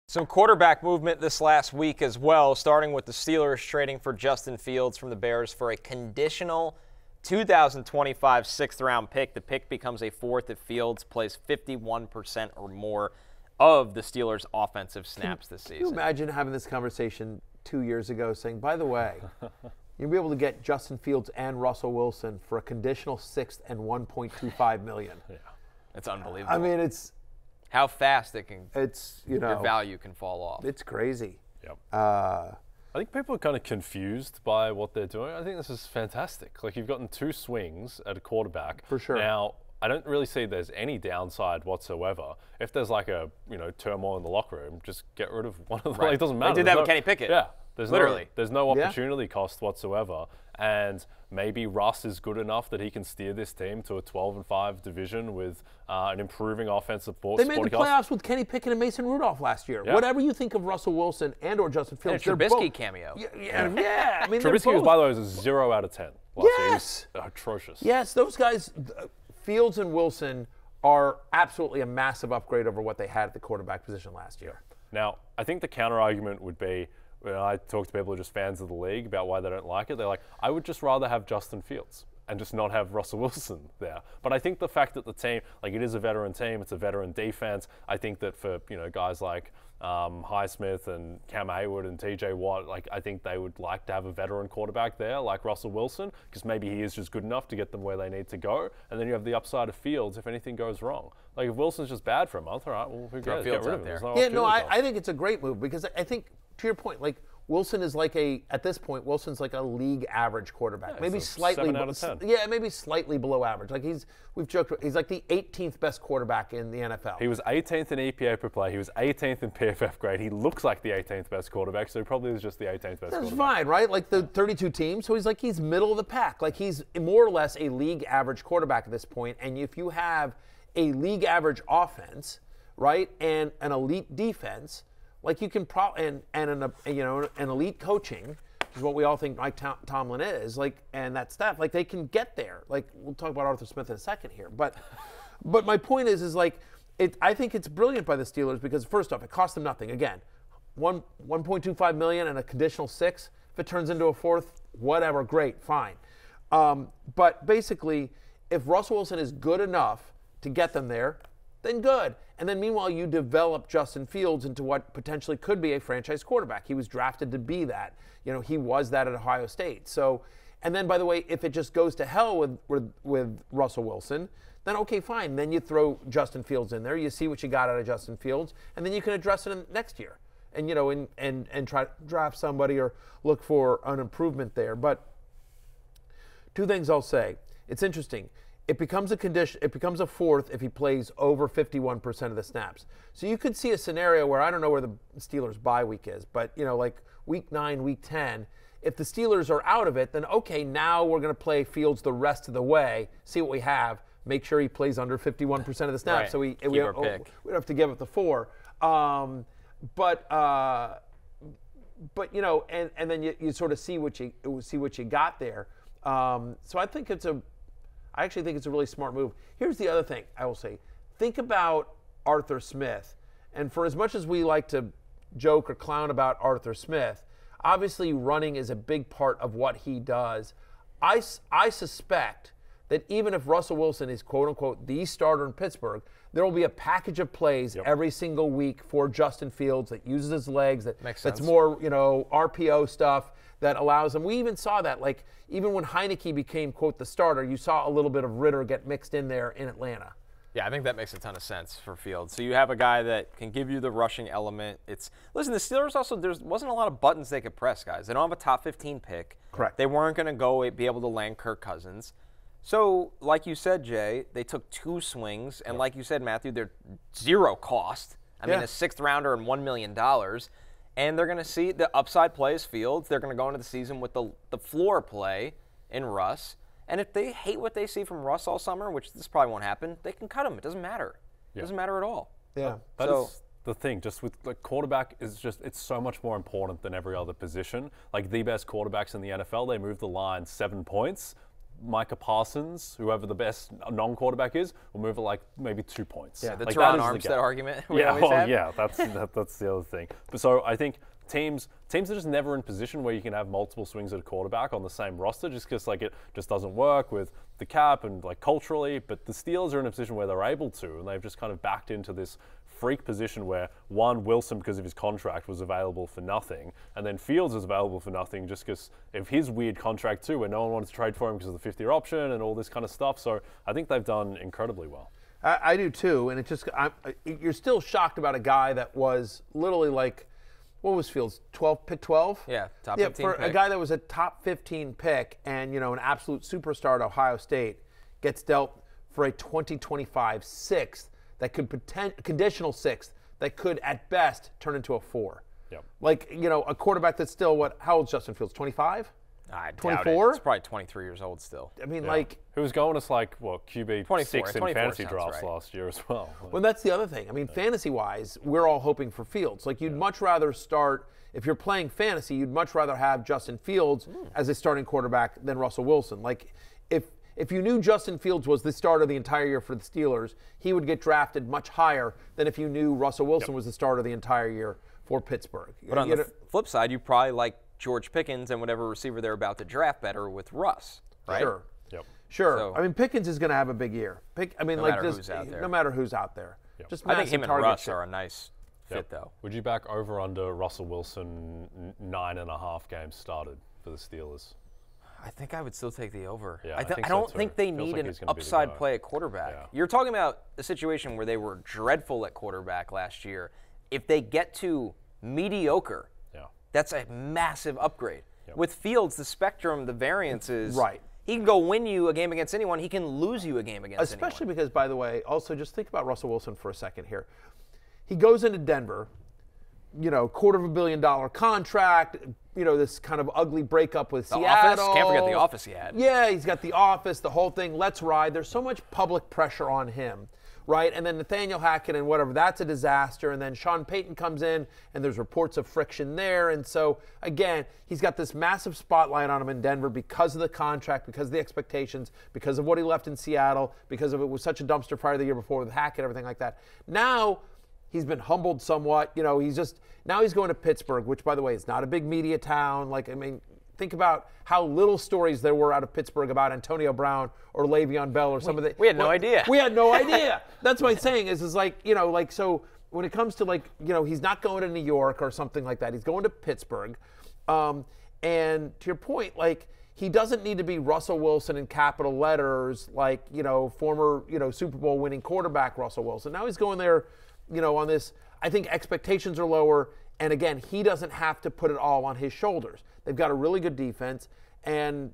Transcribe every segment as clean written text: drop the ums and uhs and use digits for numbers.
Some quarterback movement this last week as well, starting with the Steelers trading for Justin Fields from the Bears for a conditional 2025 sixth-round pick. The pick becomes a fourth if Fields plays 51% or more of the Steelers' offensive snaps this season. Can you imagine having this conversation 2 years ago saying, by the way, you'll be able to get Justin Fields and Russell Wilson for a conditional sixth and $1.25 million. Yeah, it's unbelievable. I mean, it's how fast their value can fall off. It's crazy. Yep. I think people are kind of confused by what they're doing. I think this is fantastic. Like, you've gotten two swings at a quarterback. For sure. Now, I don't really see there's any downside whatsoever. If there's like a turmoil in the locker room, just get rid of one of them. Right. Like, it doesn't matter. They did that with Kenny Pickett. Yeah. Literally. There's no opportunity cost whatsoever. And maybe Russ is good enough that he can steer this team to a 12-5 division with an improving offensive force. They made the playoffs with Kenny Pickett and Mason Rudolph last year. Yeah. Whatever you think of Russell Wilson and or Justin Fields, and a Trubisky cameo. Yeah. I mean, Trubisky was, by the way, was a 0 out of 10 last year. He was atrocious. Yes, those guys, Fields and Wilson, are absolutely a massive upgrade over what they had at the quarterback position last year. Now, I think the counter-argument would be, when I talk to people who are just fans of the league about why they don't like it, they're like, I would just rather have Justin Fields and just not have Russell Wilson there. But I think the fact that the team, like, it is a veteran team, it's a veteran defense. I think that for, guys like Highsmith and Cam Hayward and TJ Watt, like, I think they would like to have a veteran quarterback there like Russell Wilson, because maybe he is just good enough to get them where they need to go. And then you have the upside of Fields if anything goes wrong. Like, if Wilson's just bad for a month, all right, well, who cares? Get rid of him. I think it's a great move, because I think, to your point, like, Wilson is at this point, Wilson's like a league average quarterback. Yeah, maybe slightly, 7 out of 10. Yeah, maybe slightly below average. Like, we've joked, he's like the 18th best quarterback in the NFL. He was 18th in EPA per play. He was 18th in PFF grade. He looks like the 18th best quarterback, so he probably is just the 18th best quarterback. That's fine, right? Like, the 32 teams, so he's middle of the pack. Like, he's more or less a league average quarterback at this point. And if you have a league average offense, right, and an elite defense, like, you can and an elite coaching, which is what we all think Mike Tomlin is, like, and that stuff, like, they can get there. Like, we'll talk about Arthur Smith in a second here, but my point is like, I think it's brilliant by the Steelers, because first off, it cost them nothing. Again, $1.25 million and a conditional six. If it turns into a fourth, whatever, great, fine. But basically, if Russell Wilson is good enough to get them there, then good. And then meanwhile, you develop Justin Fields into what potentially could be a franchise quarterback. He was drafted to be that. He was that at Ohio State. So, and then, by the way, if it just goes to hell with Russell Wilson, then okay, fine. Then you throw Justin Fields in there. You see what you got out of Justin Fields, and then you can address it next year. And and try to draft somebody or look for an improvement there. But two things I'll say. It's interesting. It becomes a condition. It becomes a fourth if he plays over 51% of the snaps. So you could see a scenario where, I don't know where the Steelers' bye week is, but like week 9, week 10, if the Steelers are out of it, then okay, now we're going to play Fields the rest of the way, see what we have, make sure he plays under 51% of the snaps, right. So we don't have to give up the 4. But and then you sort of see what you got there. So I actually think it's a really smart move. Here's the other thing I will say. Think about Arthur Smith. And for as much as we like to joke or clown about Arthur Smith, obviously running is a big part of what he does. I suspect that even if Russell Wilson is, quote-unquote, the starter in Pittsburgh, there will be a package of plays every single week for Justin Fields that uses his legs, that's more, RPO stuff that allows him. We even saw that, like, even when Heineke became, quote, the starter, you saw a little bit of Ritter get mixed in there in Atlanta. Yeah, I think that makes a ton of sense for Fields. So you have a guy that can give you the rushing element. Listen, the Steelers also, there wasn't a lot of buttons they could press, guys. They don't have a top 15 pick. Correct. They weren't going to be able to land Kirk Cousins. So, like you said, Jay, they took 2 swings, and like you said, Matthew, they're 0 cost. I mean, a 6th rounder and $1 million. And they're going to see the upside play is Fields. They're going to go into the season with the floor play in Russ. And if they hate what they see from Russ all summer, which this probably won't happen, they can cut him. It doesn't matter. It doesn't matter at all. Yeah. That is the thing. Just with quarterback is it's so much more important than every other position. Like, the best quarterbacks in the NFL, they move the line 7 points. Micah Parsons, whoever the best non-quarterback is, will move it like maybe 2 points. Yeah, the like, Teron that is the Armstead gap. argument. That's the other thing. But so I think teams are just never in position where you can have multiple swings at a quarterback on the same roster, just because like it just doesn't work with the cap and like culturally. But the Steelers are in a position where they're able to, and they've just kind of backed into this freak position where Wilson, because of his contract, was available for nothing, and then Fields is available for nothing just because of his weird contract too, where no one wanted to trade for him because of the 50-year option and all this kind of stuff. So I think they've done incredibly well. I do too, and you're still shocked about a guy that was literally like, what was Fields, pick 12? Yeah, top 15 for pick. A guy that was a top 15 pick and, an absolute superstar at Ohio State gets dealt for a 2025 sixth that could conditional sixth that could at best turn into a 4. Yep. Like, a quarterback that's still how old's Justin Fields, 25? I doubt 24? it. It's probably 23 years old still. I mean, Who was going as like, QB 24, 6 in 24 fantasy sounds drafts right. last year as well. Well, that's the other thing. I mean, fantasy-wise, we're all hoping for Fields. Like, you'd much rather start, if you're playing fantasy, you'd much rather have Justin Fields as a starting quarterback than Russell Wilson. Like, if you knew Justin Fields was the starter the entire year for the Steelers, he would get drafted much higher than if you knew Russell Wilson was the starter the entire year for Pittsburgh. But on the flip side, you probably like George Pickens and whatever receiver they're about to draft better with Russ, right? Sure. Yep. Sure. So- I mean, Pickens is going to have a big year. No matter who's out there. No matter who's out there. Yep. Just I think him massive and target Russ share. are a nice fit, though. Would you back over under Russell Wilson 9.5 games started for the Steelers? I think I would still take the over. Yeah, I I think so don't too. think they Feels need like an he's gonna be the upside guy. play at quarterback. Yeah. You're talking about a situation where they were dreadful at quarterback last year. If they get to mediocre, that's a massive upgrade. Yep. With Fields, the spectrum, the variance is Right. He can go win you a game against anyone. He can lose you a game against Especially anyone. because, by the way, also just think about Russell Wilson for a second here. He goes into Denver, $250 million contract, this kind of ugly breakup with The Seattle. office, can't forget the office he had. Yeah, he's got the office, the whole thing. Let's ride. There's so much public pressure on him, right? And then Nathaniel Hackett and whatever, that's a disaster. And then Sean Payton comes in, and there's reports of friction there. And so, again, he's got this massive spotlight on him in Denver because of the contract, because of the expectations, because of what he left in Seattle, because of it was such a dumpster fire the year before with Hackett, everything like that. Now, he's been humbled somewhat. Now he's going to Pittsburgh, which, by the way, is not a big media town. Think about how little stories there were out of Pittsburgh about Antonio Brown or Le'Veon Bell or some of the. We had no idea. We had no idea. That's what I'm saying is so when it comes to he's not going to New York or something like that. He's going to Pittsburgh. And to your point, he doesn't need to be Russell Wilson in capital letters, former, Super Bowl winning quarterback Russell Wilson. Now he's going there, on this. I think expectations are lower. And again, he doesn't have to put it all on his shoulders. They've got a really good defense. And,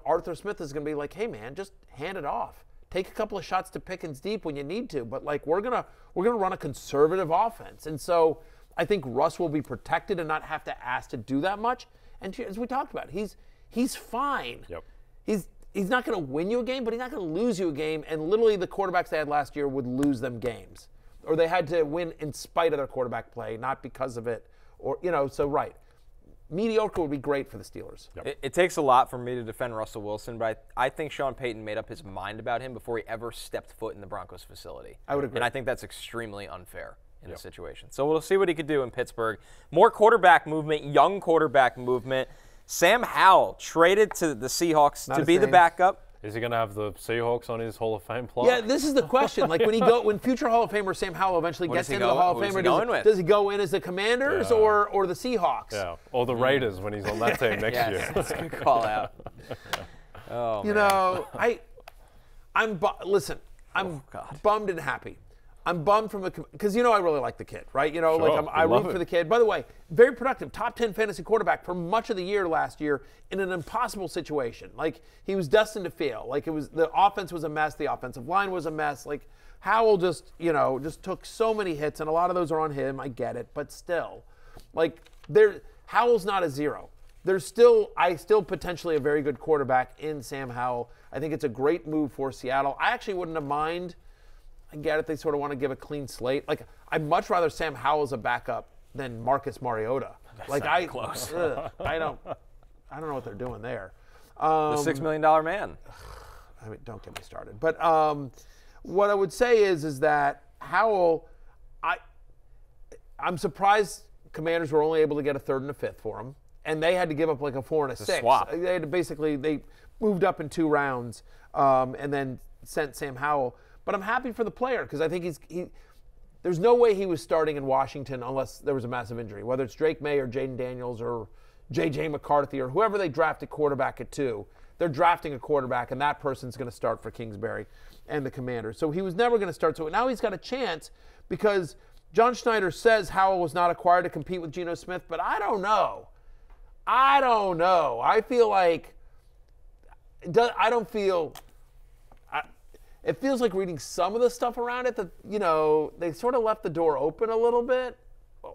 Arthur Smith is going to be like, hey, man, just hand it off. Take a couple of shots to Pickens deep when you need to. But, we're gonna run a conservative offense. And so I think Russ will be protected and not have to ask to do that much. And as we talked about, he's fine. Yep. He's not going to win you a game, but he's not going to lose you a game. And literally the quarterbacks they had last year would lose them games. Or they had to win in spite of their quarterback play, not because of it. Or, so right. Mediocre would be great for the Steelers. Yep. It takes a lot for me to defend Russell Wilson, but I think Sean Payton made up his mind about him before he ever stepped foot in the Broncos facility. I would agree. And I think that's extremely unfair in a situation. So we'll see what he could do in Pittsburgh. More quarterback movement, young quarterback movement. Sam Howell traded to the Seahawks to be the backup. Is he going to have the Seahawks on his Hall of Fame plaque? Yeah, this is the question. When future Hall of Famer Sam Howell eventually gets into the Hall of Famer, does he go in as the Commanders or the Seahawks? Yeah, or the Raiders when he's on that team next year. That's a good call out. Oh, I'm bummed and happy. I'm bummed because I really like the kid, right? I root for the kid. By the way, very productive, top 10 fantasy quarterback for much of the year last year in an impossible situation. He was destined to fail. The offense was a mess, the offensive line was a mess. Howell just took so many hits, and a lot of those are on him. I get it, but still, Howell's not a zero. There's still potentially a very good quarterback in Sam Howell. I think it's a great move for Seattle. I actually wouldn't have mind. I get it. They sort of want to give a clean slate. I'd much rather Sam Howell as a backup than Marcus Mariota. That's not close. I don't know what they're doing there. The $6 million man. I mean, don't get me started. But what I would say is that Howell, I'm surprised Commanders were only able to get a third and a fifth for him, and they had to give up like a 4 and a 6. Swap. They had to they moved up in 2 rounds and then sent Sam Howell. But I'm happy for the player because I think there's no way he was starting in Washington unless there was a massive injury, whether it's Drake May or Jaden Daniels or J.J. McCarthy or whoever they drafted quarterback at 2. They're drafting a quarterback, and that person's going to start for Kingsbury and the Commanders. So he was never going to start. So now he's got a chance because John Schneider says Howell was not acquired to compete with Geno Smith, but I don't know. I feel like it feels like reading some of the stuff around it that, they sort of left the door open a little bit.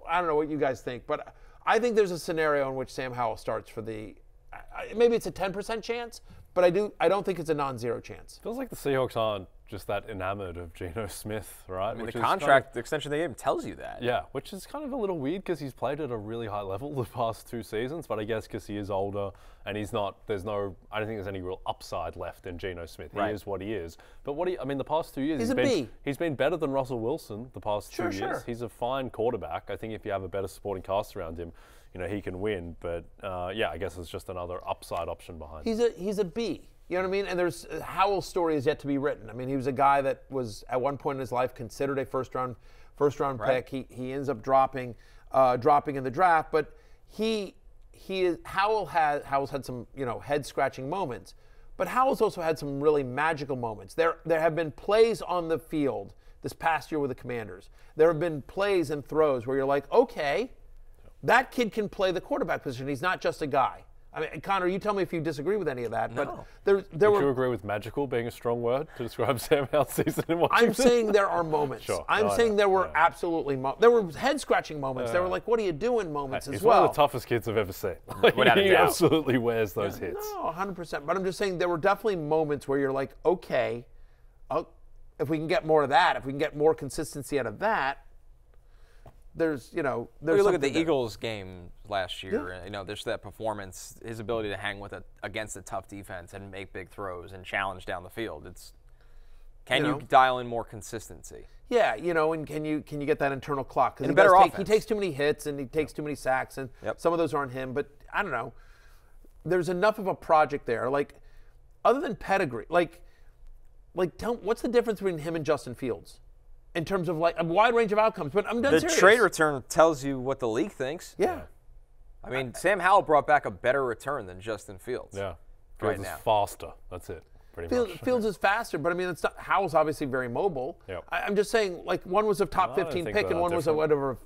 I don't know what you guys think, but I think there's a scenario in which Sam Howell starts for maybe it's a 10% chance, but I don't think it's a non-zero chance. Feels like the Seahawks aren't just that enamored of Geno Smith, right? I mean, the contract extension they gave him tells you that. Yeah, which is kind of a little weird because he's played at a really high level the past 2 seasons, but I guess because he is older and I don't think there's any real upside left in Geno Smith. He is what he is. But the past 2 years, he's been better than Russell Wilson the past 2 years. Sure. He's a fine quarterback. I think if you have a better supporting cast around him, he can win. But I guess it's just another upside option behind him. He's a B. You know what I mean? And Howell's story is yet to be written. I mean, he was a guy that was at one point in his life considered a first round right. pick. He ends up dropping in the draft, but Howell's had some head scratching moments, but Howell's also had some really magical moments. There have been plays on the field this past year with the Commanders. There have been plays and throws where you're like, okay, that kid can play the quarterback position. He's not just a guy. I mean, Connor, you tell me if you disagree with any of that. No. But Would you agree with magical being a strong word to describe Sam Howell's season in Washington? I'm saying there are moments. Sure. I'm saying there were absolutely there were head-scratching moments. There were like, what are you doing moments as well. He's one of the toughest kids I've ever seen. Without a he doubt. absolutely wears those hits. No, 100%. But I'm just saying there were definitely moments where you're like, okay, if we can get more of that, if we can get more consistency out of that, there's you look at the there. Eagles game last year. Yeah. There's that performance, his ability to hang against a tough defense and make big throws and challenge down the field. Can you dial in more consistency? Yeah, and can you get that internal clock? Because he takes too many hits and he takes too many sacks, and some of those aren't him. But I don't know. There's enough of a project there. Like, other than pedigree, what's the difference between him and Justin Fields? In terms of a wide range of outcomes, but I'm serious. Trade return tells you what the league thinks. Yeah. I mean, Sam Howell brought back a better return than Justin Fields. Yeah. Right Fields now. is faster. That's it. Pretty much. Fields is faster, but I mean, Howell's obviously very mobile. Yep. I'm just saying, one was a top 15 pick and one was a whatever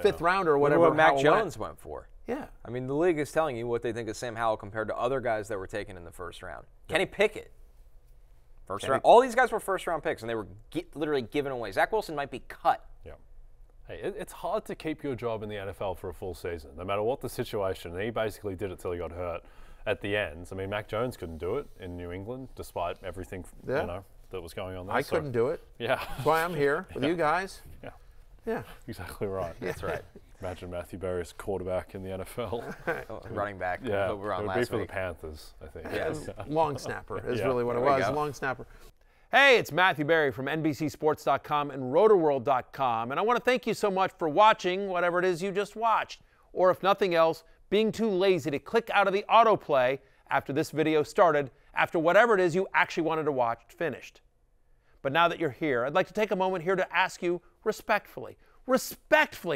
fifth rounder or whatever. Look what Mac Jones went for. Yeah. I mean, the league is telling you what they think of Sam Howell compared to other guys that were taken in the first round. Kenny Pickett. First round. All these guys were first-round picks, and they were literally given away. Zach Wilson might be cut. Yeah. Hey, it's hard to keep your job in the NFL for a full season, no matter what the situation. He basically did it till he got hurt at the end. I mean, Mac Jones couldn't do it in New England, despite everything that was going on there. I couldn't do it. Yeah. That's why I'm here with you guys. Yeah. Yeah. Exactly right. That's right. Imagine Matthew Berry as quarterback in the NFL. Running back. Yeah, it would be for the Panthers, I think. Yes. Long snapper is really what it There we was. go. Long snapper. Hey, it's Matthew Berry from NBCSports.com and RotorWorld.com, and I want to thank you so much for watching whatever it is you just watched, or if nothing else, being too lazy to click out of the autoplay after this video started, after whatever it is you actually wanted to watch finished. But now that you're here, I'd like to take a moment here to ask you respectfully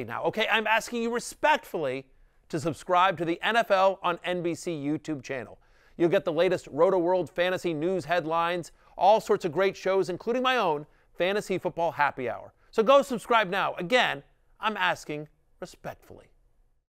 now, okay? I'm asking you respectfully to subscribe to the NFL on NBC YouTube channel. You'll get the latest Roto-World fantasy news headlines, all sorts of great shows, including my own Fantasy Football Happy Hour. So go subscribe now. Again, I'm asking respectfully.